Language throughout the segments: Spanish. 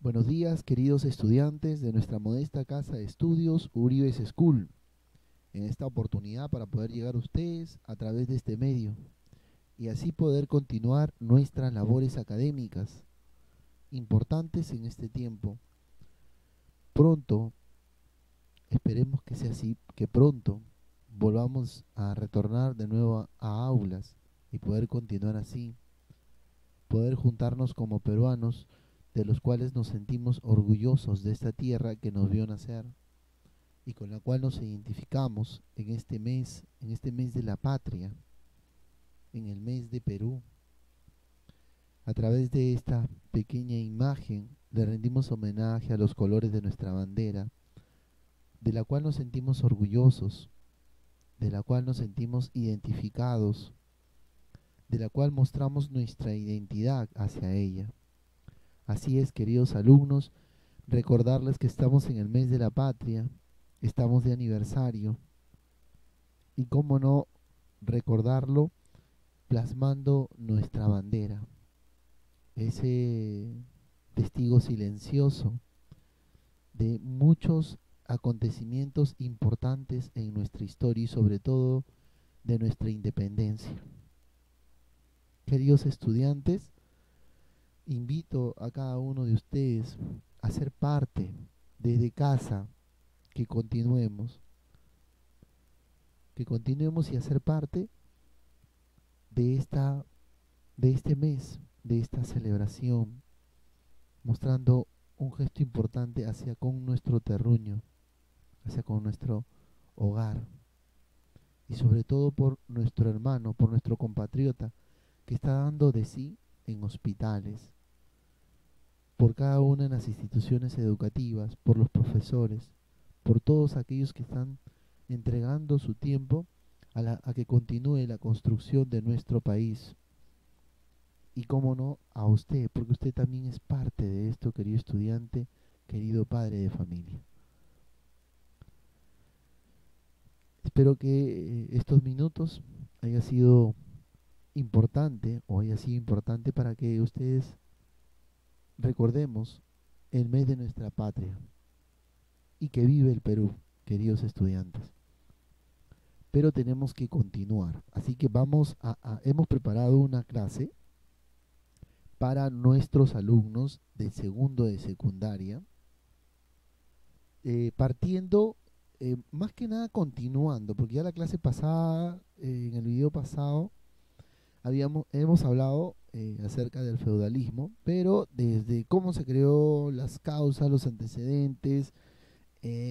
Buenos días, queridos estudiantes de nuestra modesta casa de estudios Uribes School. En esta oportunidad para poder llegar a ustedes a través de este medio y así poder continuar nuestras labores académicas importantes en este tiempo. Pronto, esperemos que sea así, que pronto volvamos a retornar de nuevo a aulas y poder continuar así, poder juntarnos como peruanos de los cuales nos sentimos orgullosos de esta tierra que nos vio nacer y con la cual nos identificamos en este mes de la patria, en el mes de Perú. A través de esta pequeña imagen le rendimos homenaje a los colores de nuestra bandera, de la cual nos sentimos orgullosos, de la cual nos sentimos identificados, de la cual mostramos nuestra identidad hacia ella. Así es, queridos alumnos, recordarles que estamos en el mes de la patria, estamos de aniversario, y cómo no recordarlo plasmando nuestra bandera, ese testigo silencioso de muchos acontecimientos importantes en nuestra historia y sobre todo de nuestra independencia. Queridos estudiantes, invito a cada uno de ustedes a ser parte desde casa, que continuemos y a ser parte de de este mes, de esta celebración, mostrando un gesto importante hacia con nuestro terruño, hacia con nuestro hogar y sobre todo por nuestro hermano, por nuestro compatriota que está dando de sí en hospitales, por cada una de las instituciones educativas, por los profesores, por todos aquellos que están entregando su tiempo a que continúe la construcción de nuestro país. Y cómo no, a usted, porque usted también es parte de esto, querido estudiante, querido padre de familia. Espero que estos minutos haya sido importante para que ustedes recordemos el mes de nuestra patria y que vive el Perú, queridos estudiantes. Pero tenemos que continuar, así que hemos preparado una clase para nuestros alumnos de segundo de secundaria, partiendo, más que nada continuando, porque ya la clase pasada, en el video pasado, hemos hablado acerca del feudalismo, pero desde cómo se creó, las causas, los antecedentes,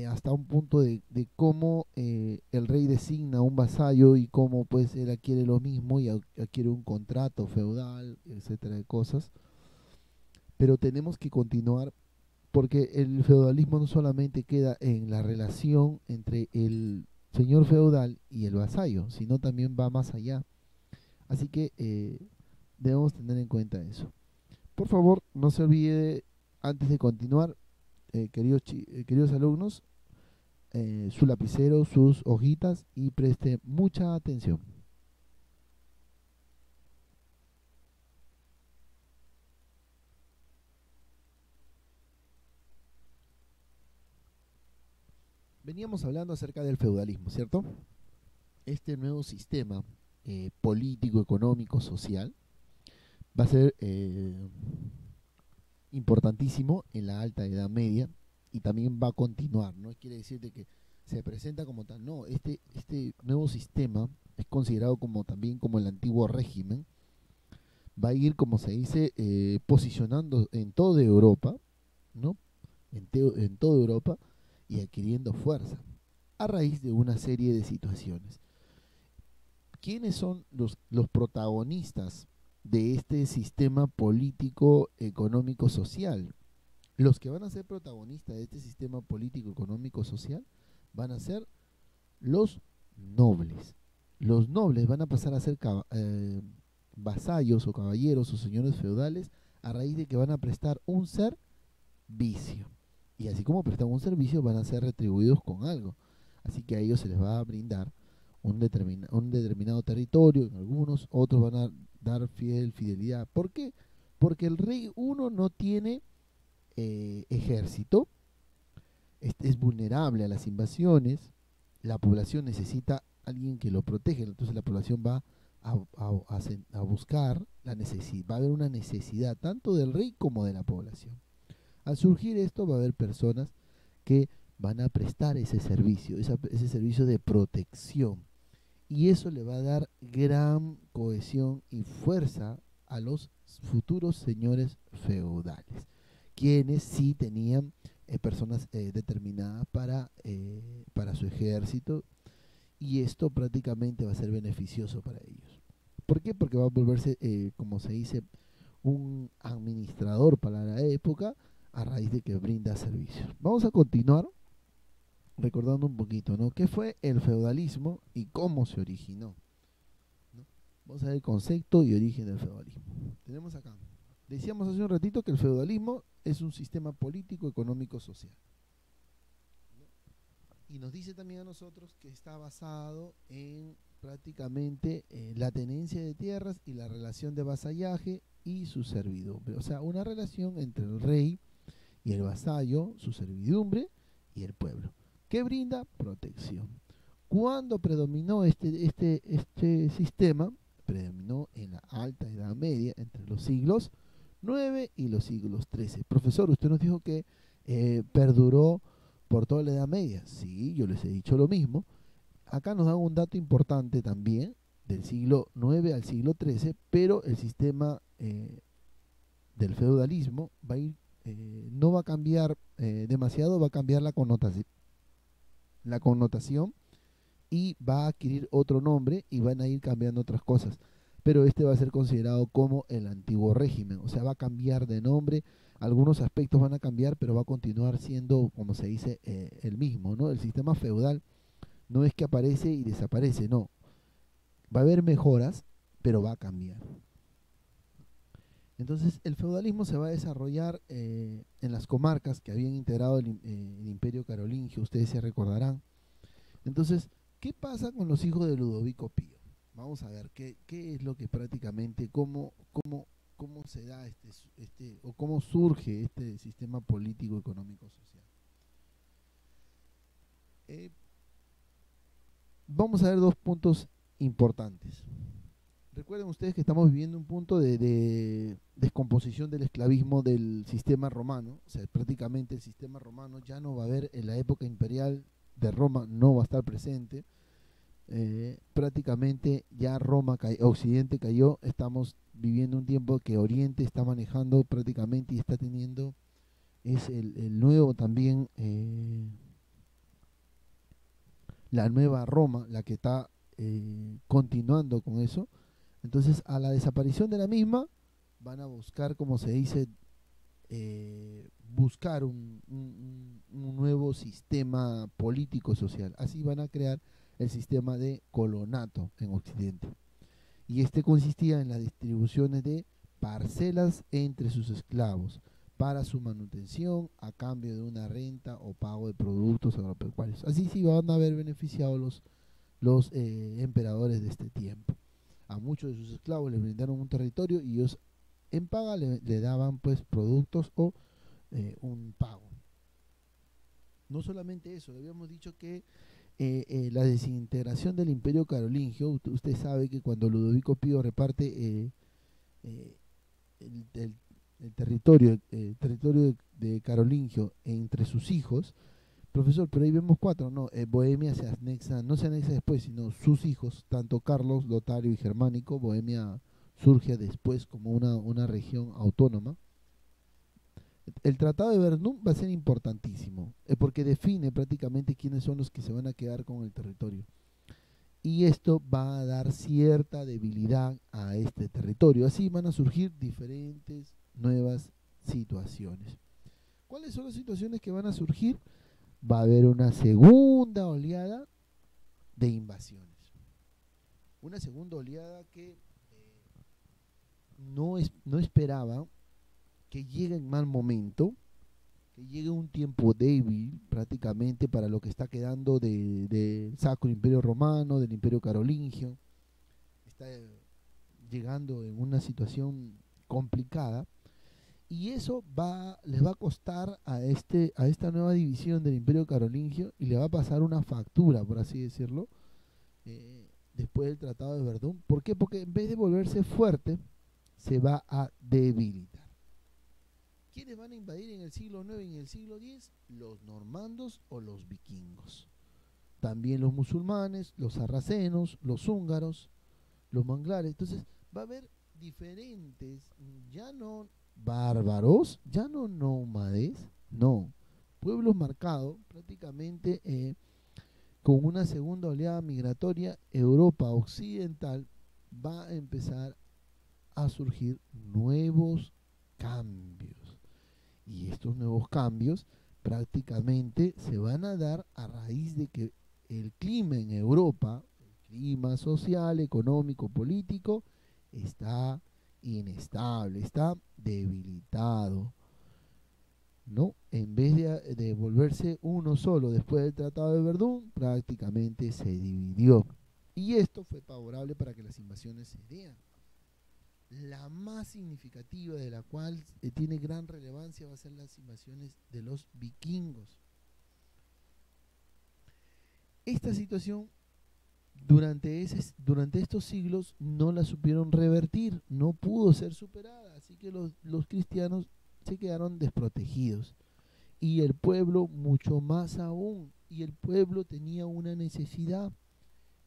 hasta un punto de cómo el rey designa un vasallo y cómo pues él adquiere lo mismo y adquiere un contrato feudal, etcétera de cosas. Pero tenemos que continuar porque el feudalismo no solamente queda en la relación entre el señor feudal y el vasallo, sino también va más allá. Así que debemos tener en cuenta eso. Por favor, no se olvide, antes de continuar, queridos alumnos, su lapicero, sus hojitas y preste mucha atención. Veníamos hablando acerca del feudalismo, ¿cierto? Este nuevo sistema político, económico, social va a ser importantísimo en la alta edad media y también va a continuar. No quiere decir de que se presenta como tal, no, este nuevo sistema es considerado como también como el antiguo régimen, va a ir, como se dice, posicionando en toda Europa, ¿no? En toda Europa y adquiriendo fuerza a raíz de una serie de situaciones. ¿Quiénes son los protagonistas de este sistema político, económico, social? Los que van a ser protagonistas de este sistema político, económico, social van a ser los nobles. Los nobles van a pasar a ser vasallos o caballeros o señores feudales a raíz de que van a prestar un servicio. Y así como prestan un servicio, van a ser retribuidos con algo. Así que a ellos se les va a brindar un determinado territorio, en algunos, otros van a dar fidelidad. ¿Por qué? Porque el rey, uno, no tiene ejército, es vulnerable a las invasiones, la población necesita alguien que lo proteja, entonces la población va a buscar la necesidad, va a haber una necesidad tanto del rey como de la población. Al surgir esto va a haber personas que van a prestar ese servicio, ese servicio de protección, y eso le va a dar gran cohesión y fuerza a los futuros señores feudales, quienes sí tenían personas determinadas para su ejército, y esto prácticamente va a ser beneficioso para ellos. ¿Por qué? Porque va a volverse, como se dice, un administrador para la época a raíz de que brinda servicios. Vamos a continuar recordando un poquito, ¿no? ¿Qué fue el feudalismo y cómo se originó? ¿No? Vamos a ver el concepto y origen del feudalismo. Tenemos acá. Decíamos hace un ratito que el feudalismo es un sistema político, económico, social. Y nos dice también a nosotros que está basado en prácticamente la tenencia de tierras y la relación de vasallaje y su servidumbre. O sea, una relación entre el rey y el vasallo, su servidumbre y el pueblo, que brinda protección. ¿Cuándo predominó este sistema? Predominó en la Alta Edad Media, entre los siglos 9 y los siglos 13. Profesor, usted nos dijo que perduró por toda la Edad Media. Sí, yo les he dicho lo mismo. Acá nos dan un dato importante también, del siglo 9 al siglo 13, pero el sistema del feudalismo va a ir, no va a cambiar demasiado, va a cambiar la connotación y va a adquirir otro nombre y van a ir cambiando otras cosas. Pero este va a ser considerado como el antiguo régimen, o sea, va a cambiar de nombre, algunos aspectos van a cambiar, pero va a continuar siendo, como se dice, el mismo, ¿no? El sistema feudal no es que aparece y desaparece, no. Va a haber mejoras, pero va a cambiar. Entonces, el feudalismo se va a desarrollar en las comarcas que habían integrado el Imperio Carolingio, ustedes se recordarán. Entonces, ¿qué pasa con los hijos de Ludovico Pío? Vamos a ver qué es lo que prácticamente, cómo se da o cómo surge este sistema político, económico, social. Vamos a ver dos puntos importantes. Recuerden ustedes que estamos viviendo un punto de descomposición del esclavismo del sistema romano, o sea, prácticamente el sistema romano ya no va a haber en la época imperial de Roma, no va a estar presente. Prácticamente ya Occidente cayó, estamos viviendo un tiempo que Oriente está manejando prácticamente y está teniendo, es el nuevo también, la nueva Roma, la que está continuando con eso. Entonces, a la desaparición de la misma, van a buscar, como se dice, buscar un nuevo sistema político-social. Así van a crear el sistema de colonato en Occidente. Y este consistía en las distribuciones de parcelas entre sus esclavos para su manutención a cambio de una renta o pago de productos agropecuarios. Así sí van a haber beneficiado los emperadores de este tiempo. A muchos de sus esclavos les brindaron un territorio y ellos en paga le daban pues productos o un pago. No solamente eso, habíamos dicho que la desintegración del Imperio Carolingio, usted sabe que cuando Ludovico Pío reparte eh, el, el- el territorio de Carolingio entre sus hijos, profesor, pero ahí vemos cuatro, no, Bohemia se anexa, no se anexa después, sino sus hijos, tanto Carlos, Lotario y Germánico. Bohemia surge después como una región autónoma. El Tratado de Verdún va a ser importantísimo, porque define prácticamente quiénes son los que se van a quedar con el territorio. Y esto va a dar cierta debilidad a este territorio. Así van a surgir diferentes nuevas situaciones. ¿Cuáles son las situaciones que van a surgir? Va a haber una segunda oleada de invasiones. Una segunda oleada que no esperaba que llegue en mal momento, que llegue un tiempo débil prácticamente para lo que está quedando del Sacro Imperio Romano, del Imperio Carolingio. Está llegando en una situación complicada Y eso les va a costar a esta nueva división del Imperio Carolingio y le va a pasar una factura, por así decirlo, después del Tratado de Verdún. ¿Por qué? Porque en vez de volverse fuerte, se va a debilitar. ¿Quiénes van a invadir en el siglo IX y en el siglo X? Los normandos o los vikingos. También los musulmanes, los sarracenos, los húngaros, los manglares. Entonces va a haber diferentes, ya no bárbaros, ya no nómades, no, pueblos marcados prácticamente con una segunda oleada migratoria. Europa occidental va a empezar a surgir nuevos cambios. Y estos nuevos cambios prácticamente se van a dar a raíz de que el clima en Europa, el clima social, económico, político, está inestable, está debilitado, ¿no? En vez de volverse uno solo después del Tratado de Verdún, prácticamente se dividió. Y esto fue favorable para que las invasiones se dieran. La más significativa, de la cual tiene gran relevancia, va a ser las invasiones de los vikingos. Esta situación durante estos siglos no la supieron revertir, no pudo ser superada, así que los cristianos se quedaron desprotegidos. Y el pueblo mucho más aún, y el pueblo tenía una necesidad,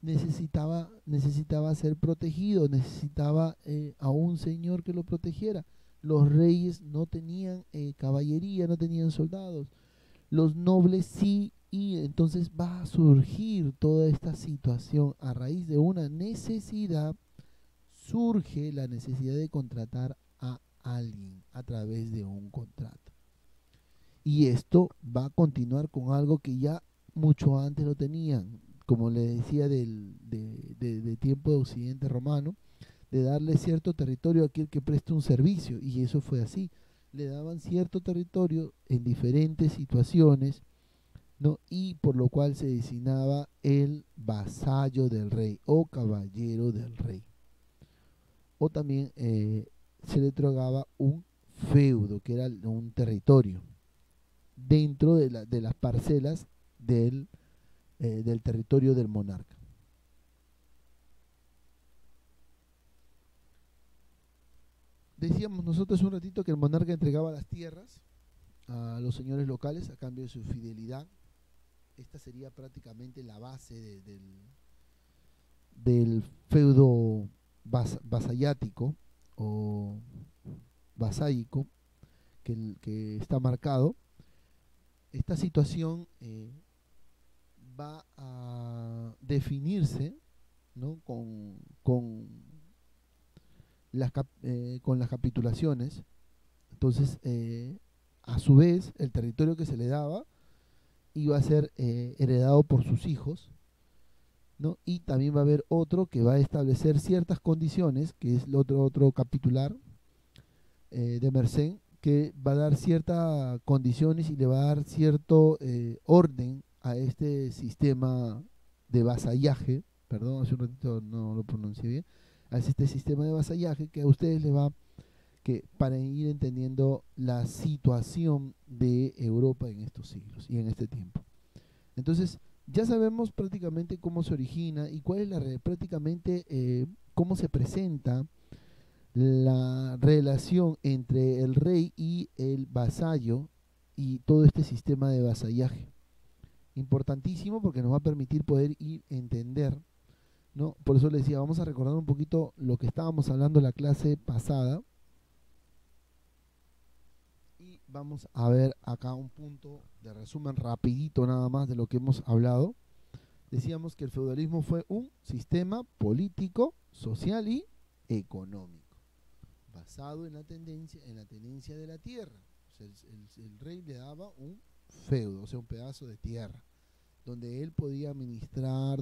necesitaba ser protegido, necesitaba a un señor que lo protegiera. Los reyes no tenían caballería, no tenían soldados, los nobles sí, y entonces va a surgir toda esta situación a raíz de una necesidad. Surge la necesidad de contratar a alguien a través de un contrato. Y esto va a continuar con algo que ya mucho antes lo tenían, como le decía, de tiempo de Occidente romano, de darle cierto territorio a aquel que preste un servicio, y eso fue así. Le daban cierto territorio en diferentes situaciones, ¿no? Y por lo cual se designaba el vasallo del rey o caballero del rey. O también se le otorgaba un feudo, que era un territorio dentro de las parcelas del territorio del monarca. Decíamos nosotros un ratito que el monarca entregaba las tierras a los señores locales a cambio de su fidelidad. Esta sería prácticamente la base del feudo vasallático o vasallico que está marcado. Esta situación va a definirse, ¿no? con las capitulaciones. Entonces, a su vez, el territorio que se le daba iba a ser heredado por sus hijos, ¿no? Y también va a haber otro que va a establecer ciertas condiciones, que es el otro capitular de Mersenne, que va a dar ciertas condiciones y le va a dar cierto orden a este sistema de vasallaje. Perdón, hace un ratito no lo pronuncié bien. A este sistema de vasallaje que a ustedes les va, que para ir entendiendo la situación de Europa en estos siglos y en este tiempo. Entonces, ya sabemos prácticamente cómo se origina y cuál es prácticamente cómo se presenta la relación entre el rey y el vasallo y todo este sistema de vasallaje. Importantísimo porque nos va a permitir poder ir a entender, ¿no? Por eso les decía, vamos a recordar un poquito lo que estábamos hablando en la clase pasada. Y vamos a ver acá un punto de resumen rapidito nada más de lo que hemos hablado. Decíamos que el feudalismo fue un sistema político, social y económico, basado en la tenencia de la tierra. O sea, el rey le daba un feudo, o sea, un pedazo de tierra, donde él podía administrar,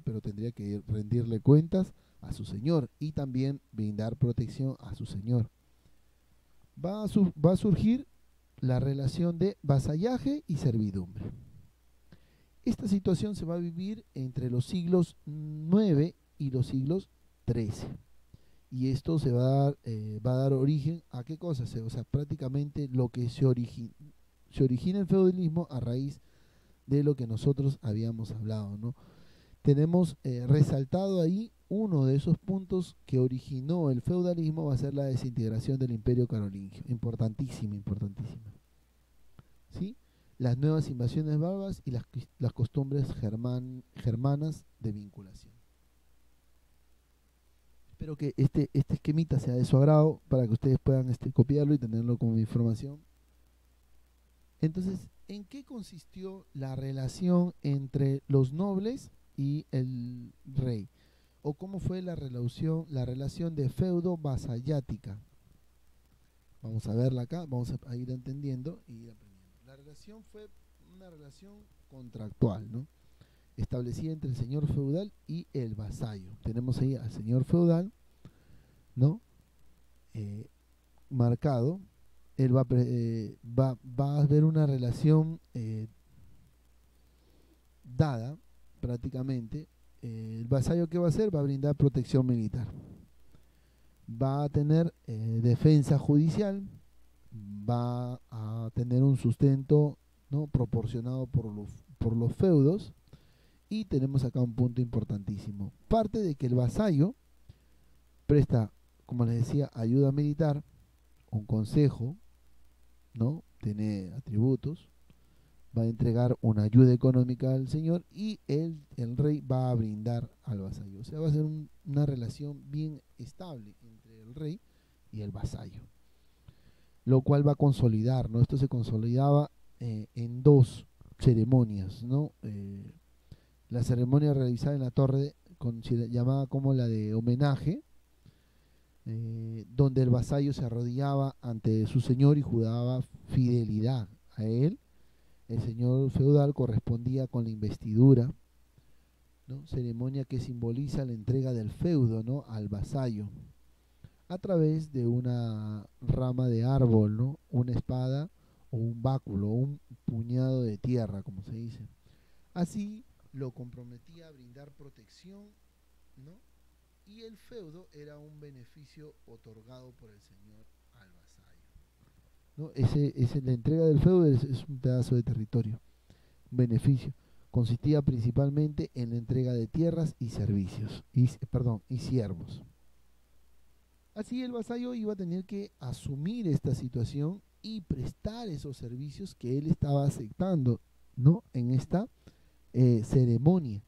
pero tendría que rendirle cuentas a su señor y también brindar protección a su señor. Va a surgir la relación de vasallaje y servidumbre. Esta situación se va a vivir entre los siglos IX y los siglos XIII. Y esto va a dar origen a qué cosas, o sea, prácticamente lo que se origina el feudalismo a raíz de lo que nosotros habíamos hablado, ¿no? Tenemos resaltado ahí uno de esos puntos que originó el feudalismo va a ser la desintegración del Imperio Carolingio, importantísima, importantísima, ¿sí? Las nuevas invasiones bárbaras y las costumbres germanas de vinculación. Espero que este esquemita sea de su agrado para que ustedes puedan copiarlo y tenerlo como información. Entonces, ¿en qué consistió la relación entre los nobles y el rey? ¿O cómo fue la relación de feudo-vasallática? Vamos a verla acá, vamos a ir entendiendo y ir aprendiendo. La relación fue una relación contractual, ¿no? Establecida entre el señor feudal y el vasallo. Tenemos ahí al señor feudal, ¿no? Marcado. Él va a haber una relación dada prácticamente. El vasallo, ¿qué va a hacer? Va a brindar protección militar. Va a tener defensa judicial, va a tener un sustento, ¿no?, proporcionado por los feudos. Y tenemos acá un punto importantísimo. Parte de que el vasallo presta, como les decía, ayuda militar, un consejo, ¿no? Tiene atributos, va a entregar una ayuda económica al señor y el rey va a brindar al vasallo. O sea, va a ser una relación bien estable entre el rey y el vasallo, lo cual va a consolidar, ¿no? Esto se consolidaba en dos ceremonias, ¿no? La ceremonia realizada en la torre, llamada como la de homenaje, donde el vasallo se arrodillaba ante su señor y juraba fidelidad a él. El señor feudal correspondía con la investidura, ¿no? Ceremonia que simboliza la entrega del feudo, ¿no?, al vasallo, a través de una rama de árbol, ¿no?, una espada o un báculo, un puñado de tierra, como se dice. Así lo comprometía a brindar protección, ¿no? Y el feudo era un beneficio otorgado por el señor al vasallo, ¿no? La entrega del feudo es un pedazo de territorio, un beneficio. Consistía principalmente en la entrega de tierras y servicios, y siervos. Así el vasallo iba a tener que asumir esta situación y prestar esos servicios que él estaba aceptando, ¿no?, en esta ceremonia.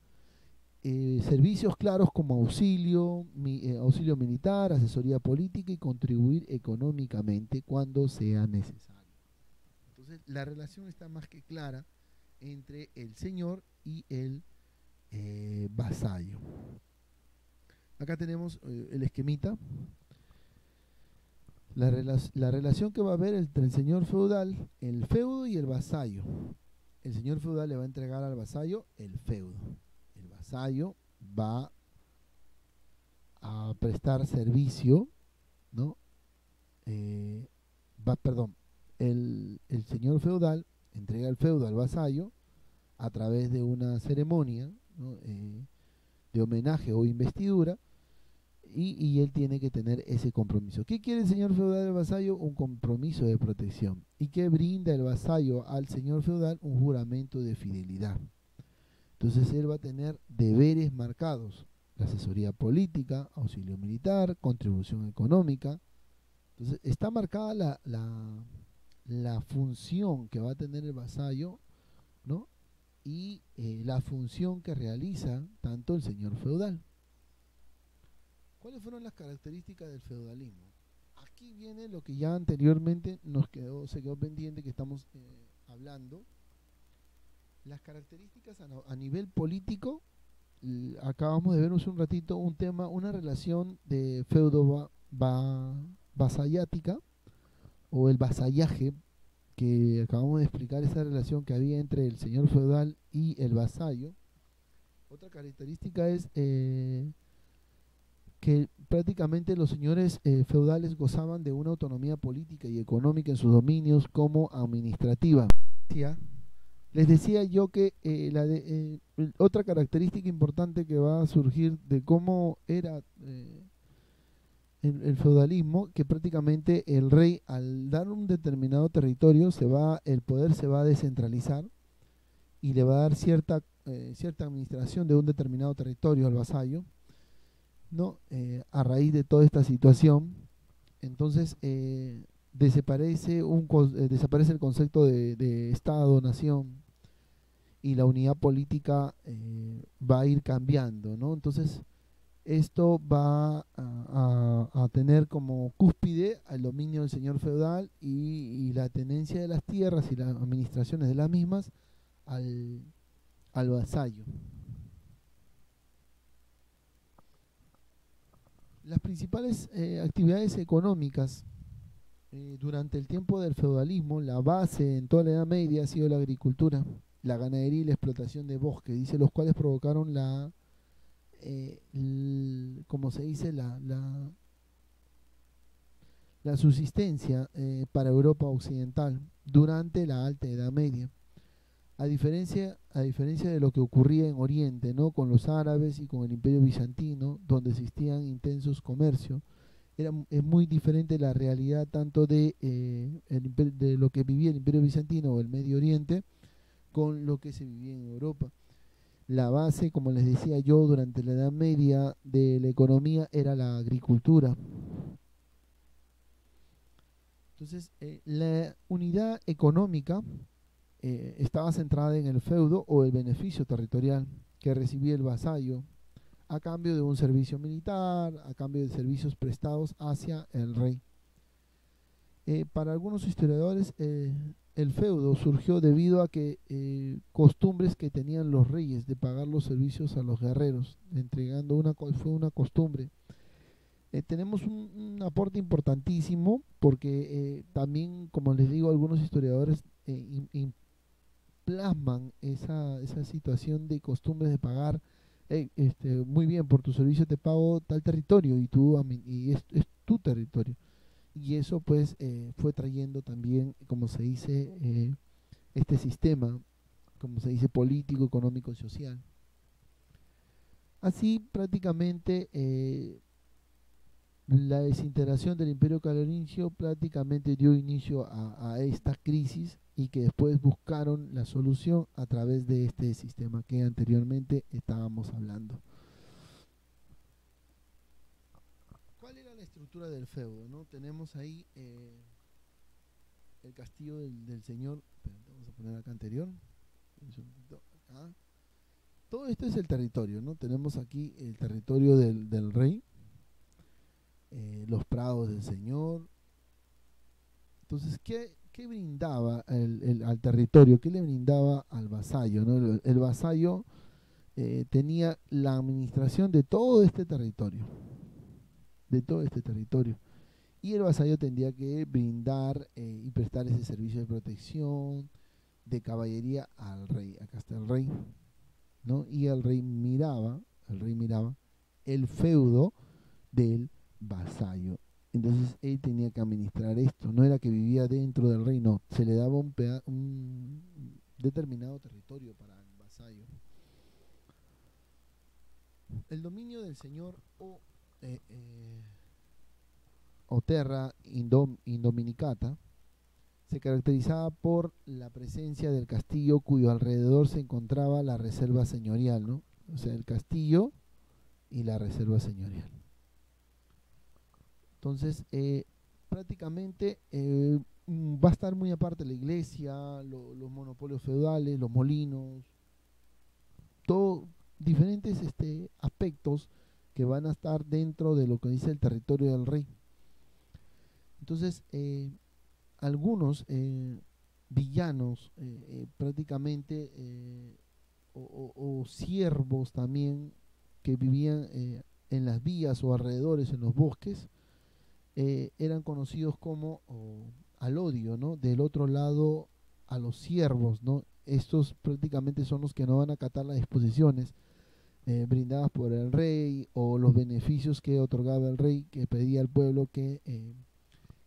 Servicios claros como auxilio militar, asesoría política y contribuir económicamente cuando sea necesario. Entonces la relación está más que clara entre el señor y el vasallo. Acá tenemos el esquemita. La relación que va a haber entre el señor feudal, el feudo y el vasallo. El señor feudal le va a entregar al vasallo el feudo. El vasallo va a prestar servicio, ¿no? El señor feudal entrega el feudo al vasallo a través de una ceremonia, ¿no?, de homenaje o investidura, y él tiene que tener ese compromiso. ¿Qué quiere el señor feudal del vasallo? Un compromiso de protección. ¿Y qué brinda el vasallo al señor feudal? Un juramento de fidelidad. Entonces él va a tener deberes marcados: la asesoría política, auxilio militar, contribución económica. Entonces está marcada la función que va a tener el vasallo, ¿no?, y la función que realiza tanto el señor feudal. ¿Cuáles fueron las características del feudalismo? Aquí viene lo que ya anteriormente se quedó pendiente, que estamos hablando. Las características a nivel político. Acabamos de ver hace un ratito un tema, una relación de vasallática, o el vasallaje, que acabamos de explicar, esa relación que había entre el señor feudal y el vasallo. Otra característica es que prácticamente los señores feudales gozaban de una autonomía política y económica en sus dominios como administrativa. Les decía yo que otra característica importante que va a surgir de cómo era el feudalismo, que prácticamente el rey al dar un determinado territorio el poder se va a descentralizar y le va a dar cierta administración de un determinado territorio al vasallo, ¿no? A raíz de toda esta situación, entonces desaparece el concepto de Estado, nación, y la unidad política va a ir cambiando, ¿no? Entonces, esto va a tener como cúspide al dominio del señor feudal y la tenencia de las tierras y las administraciones de las mismas al, al vasallo. Las principales actividades económicas durante el tiempo del feudalismo, la base en toda la Edad Media ha sido la agricultura, la ganadería y la explotación de bosques, dice, los cuales provocaron como se dice, la subsistencia para Europa occidental durante la Alta Edad Media. A diferencia de lo que ocurría en Oriente, ¿no? Con los árabes y con el Imperio Bizantino, donde existían intensos comercios, es muy diferente la realidad tanto de lo que vivía el Imperio Bizantino o el Medio Oriente con lo que se vivía en Europa. La base, como les decía yo, durante la Edad Media de la economía era la agricultura. Entonces, la unidad económica estaba centrada en el feudo o el beneficio territorial que recibía el vasallo a cambio de un servicio militar, a cambio de servicios prestados hacia el rey. Para algunos historiadores, el feudo surgió debido a que costumbres que tenían los reyes de pagar los servicios a los guerreros, fue una costumbre. Tenemos un aporte importantísimo porque también, como les digo, algunos historiadores plasman esa situación de costumbres de pagar. Muy bien, por tu servicio te pago tal territorio y es tu territorio. Y eso pues fue trayendo también, como se dice, este sistema, como se dice, político, económico y social. Así prácticamente la desintegración del Imperio Carolingio prácticamente dio inicio a esta crisis y que después buscaron la solución a través de este sistema que anteriormente estábamos hablando. ¿Cuál era la estructura del feudo? ¿No? Tenemos ahí el castillo del señor, vamos a poner acá anterior, acá. Todo esto es el territorio, ¿no? Tenemos aquí el territorio del rey, los prados del señor. Entonces, ¿qué brindaba al territorio? ¿Qué le brindaba al vasallo? ¿No? El vasallo tenía la administración de todo este territorio, y el vasallo tendría que brindar y prestar ese servicio de protección, de caballería al rey. Acá está el rey, ¿no? Y el rey miraba el feudo del vasallo. Entonces él tenía que administrar esto, no era que vivía dentro del rey, no, se le daba un determinado territorio para el vasallo. El dominio del señor o terra indominicata se caracterizaba por la presencia del castillo cuyo alrededor se encontraba la reserva señorial, ¿no? O sea, el castillo y la reserva señorial. Entonces, prácticamente va a estar muy aparte la iglesia, los monopolios feudales, los molinos, todo diferentes aspectos que van a estar dentro de lo que dice el territorio del rey. Entonces, algunos villanos prácticamente o siervos también que vivían en las vías o alrededores, en los bosques, eran conocidos como alodio, ¿no? Del otro lado a los siervos, ¿no? Estos prácticamente son los que no van a acatar las disposiciones brindadas por el rey o los beneficios que otorgaba el rey, que pedía al pueblo que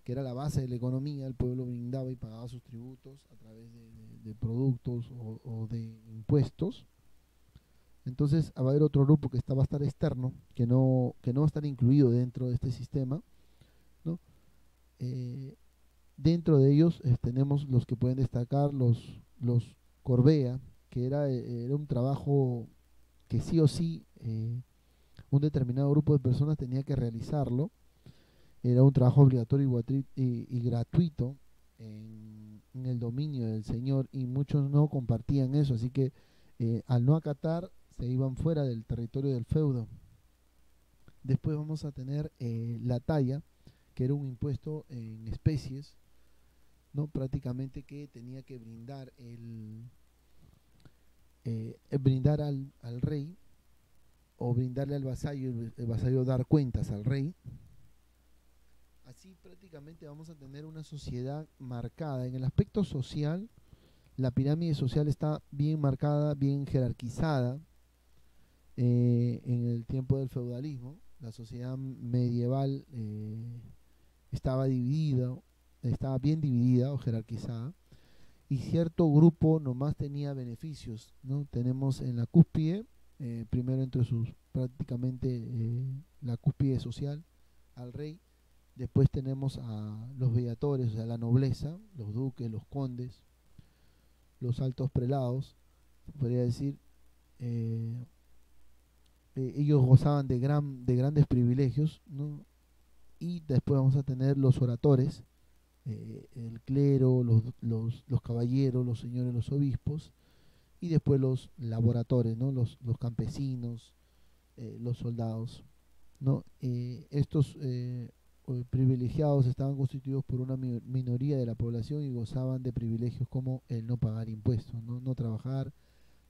era la base de la economía. El pueblo brindaba y pagaba sus tributos a través de productos o de impuestos Entonces va a haber otro grupo que va a estar externo, que no va a estar incluido dentro de este sistema, ¿no? Eh, Dentro de ellos tenemos los que pueden destacar los Corbea, que era un trabajo que sí o sí un determinado grupo de personas tenía que realizarlo. Era un trabajo obligatorio y gratuito en el dominio del Señor, y muchos no compartían eso, así que al no acatar se iban fuera del territorio del feudo. Después vamos a tener la talla, que era un impuesto en especies, ¿no? Prácticamente que tenía que brindar brindar al rey, o brindarle al vasallo, el vasallo dar cuentas al rey. Así prácticamente vamos a tener una sociedad marcada. En el aspecto social, la pirámide social está bien marcada, bien jerarquizada. En el tiempo del feudalismo, la sociedad medieval estaba bien dividida o jerarquizada, y cierto grupo nomás tenía beneficios, ¿no? Tenemos en la cúspide, primero entre sus prácticamente la cúspide social, al rey. Después tenemos a los veedores, o sea, la nobleza, los duques, los condes, los altos prelados, podría decir. eh, Ellos gozaban de grandes privilegios, ¿no? Y después vamos a tener los oradores, el clero, los caballeros, los señores, los obispos, y después los laboradores, ¿no? Los campesinos, los soldados, ¿no? Estos privilegiados estaban constituidos por una minoría de la población y gozaban de privilegios como el no pagar impuestos, no trabajar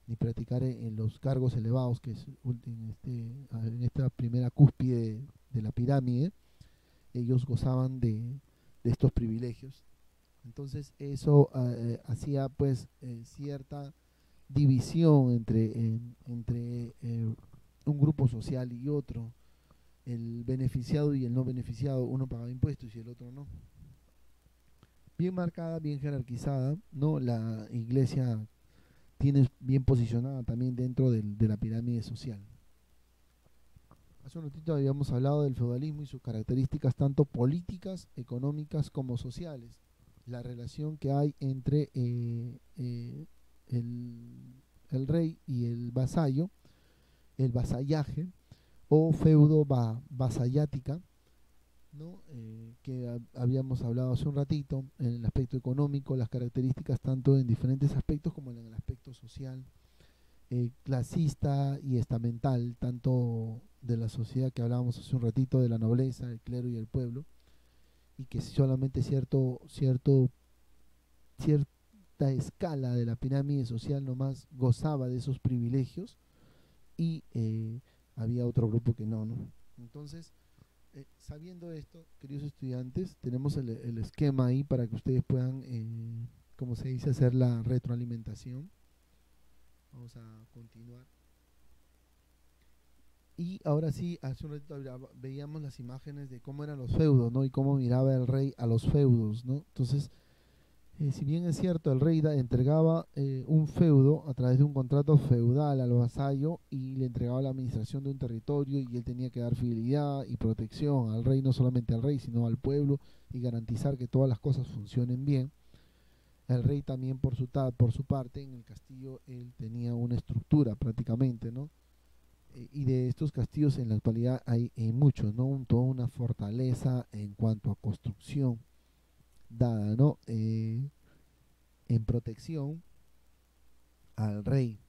ni practicar en los cargos elevados, que es en esta primera cúspide de la pirámide. Ellos gozaban de estos privilegios. Entonces eso hacía pues cierta división entre un grupo social y otro, el beneficiado y el no beneficiado. Uno pagaba impuestos y el otro no. Bien marcada, bien jerarquizada, ¿no? La iglesia tiene bien posicionada también dentro de la pirámide social. Hace un ratito habíamos hablado del feudalismo y sus características tanto políticas, económicas como sociales. La relación que hay entre el rey y el vasallo, el vasallaje o vasallática, ¿no? Que habíamos hablado hace un ratito, en el aspecto económico, las características tanto en diferentes aspectos como en el aspecto social, clasista y estamental, tanto de la sociedad que hablábamos hace un ratito, de la nobleza, el clero y el pueblo, y que solamente cierta escala de la pirámide social nomás gozaba de esos privilegios, y había otro grupo que no. Entonces, sabiendo esto, queridos estudiantes, tenemos el esquema ahí para que ustedes puedan, como se dice, hacer la retroalimentación. Vamos a continuar. Y ahora sí, hace un ratito veíamos las imágenes de cómo eran los feudos, ¿no? Y cómo miraba el rey a los feudos, ¿no? Entonces, si bien es cierto, el rey entregaba un feudo a través de un contrato feudal al vasallo, y le entregaba la administración de un territorio, y él tenía que dar fidelidad y protección al rey, no solamente al rey, sino al pueblo, y garantizar que todas las cosas funcionen bien. El rey también por su parte, en el castillo, él tenía una estructura prácticamente, ¿no? Y de estos castillos en la actualidad hay muchos, ¿no? Toda una fortaleza en cuanto a construcción dada, ¿no? En protección al rey.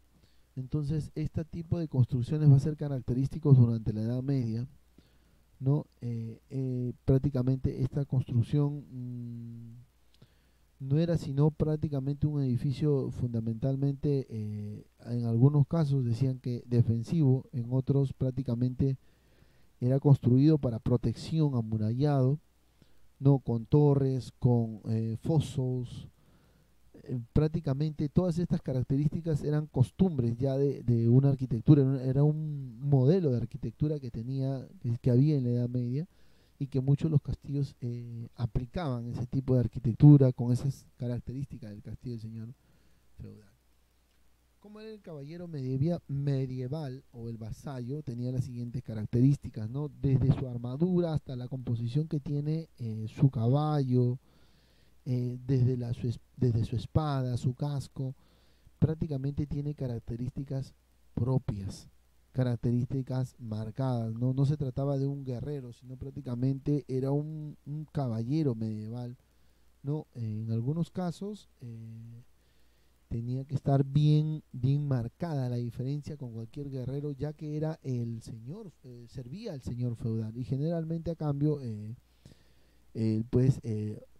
Entonces, este tipo de construcciones va a ser característicos durante la Edad Media, ¿no? Prácticamente esta construcción no era sino prácticamente un edificio fundamentalmente, en algunos casos decían que defensivo, en otros prácticamente era construido para protección, amurallado, no, con torres, con fosos. Prácticamente todas estas características eran costumbres ya de una arquitectura, era un modelo de arquitectura que había en la Edad Media, y que muchos de los castillos aplicaban ese tipo de arquitectura con esas características del castillo del señor feudal. Como era el caballero medieval o el vasallo, tenía las siguientes características, ¿no? Desde su armadura hasta la composición que tiene su caballo, desde su espada, su casco, prácticamente tiene características propias, características marcadas, ¿no? No se trataba de un guerrero, sino prácticamente era un caballero medieval, ¿no? En algunos casos tenía que estar bien marcada la diferencia con cualquier guerrero, ya que era el señor, servía al señor feudal y generalmente a cambio él pues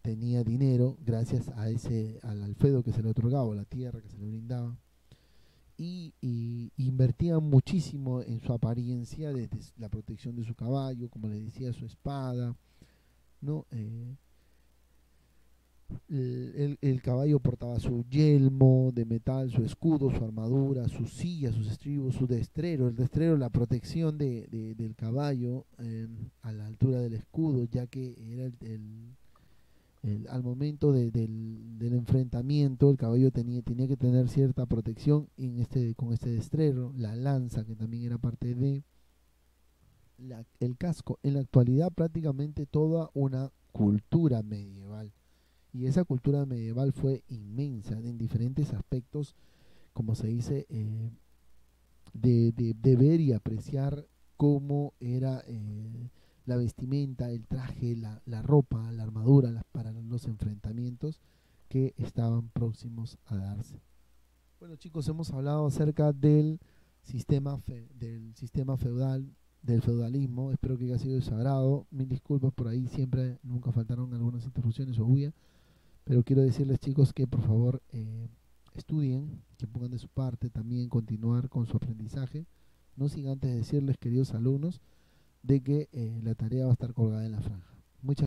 tenía dinero gracias al alfedo que se le otorgaba, la tierra que se le brindaba, y invertía muchísimo en su apariencia, desde la protección de su caballo, como le decía, su espada, ¿no? El caballo portaba su yelmo de metal, su escudo, su armadura, su silla, sus estribos, su destrero. El destrero, la protección del caballo a la altura del escudo, ya que era al momento del enfrentamiento, el caballo tenía que tener cierta protección con este destrero, la lanza, que también era parte el casco. En la actualidad, prácticamente toda una cultura medieval. Y esa cultura medieval fue inmensa en diferentes aspectos, como se dice, de ver y apreciar cómo era la vestimenta, el traje, la ropa, la armadura para los enfrentamientos que estaban próximos a darse. Bueno, chicos, hemos hablado acerca del sistema feudal, del feudalismo. Espero que haya sido de su agrado. Mil disculpas por ahí, siempre, nunca faltaron algunas interrupciones o bulla. Pero quiero decirles, chicos, que por favor estudien, que pongan de su parte también continuar con su aprendizaje. No sin antes decirles, queridos alumnos, de que la tarea va a estar colgada en la franja.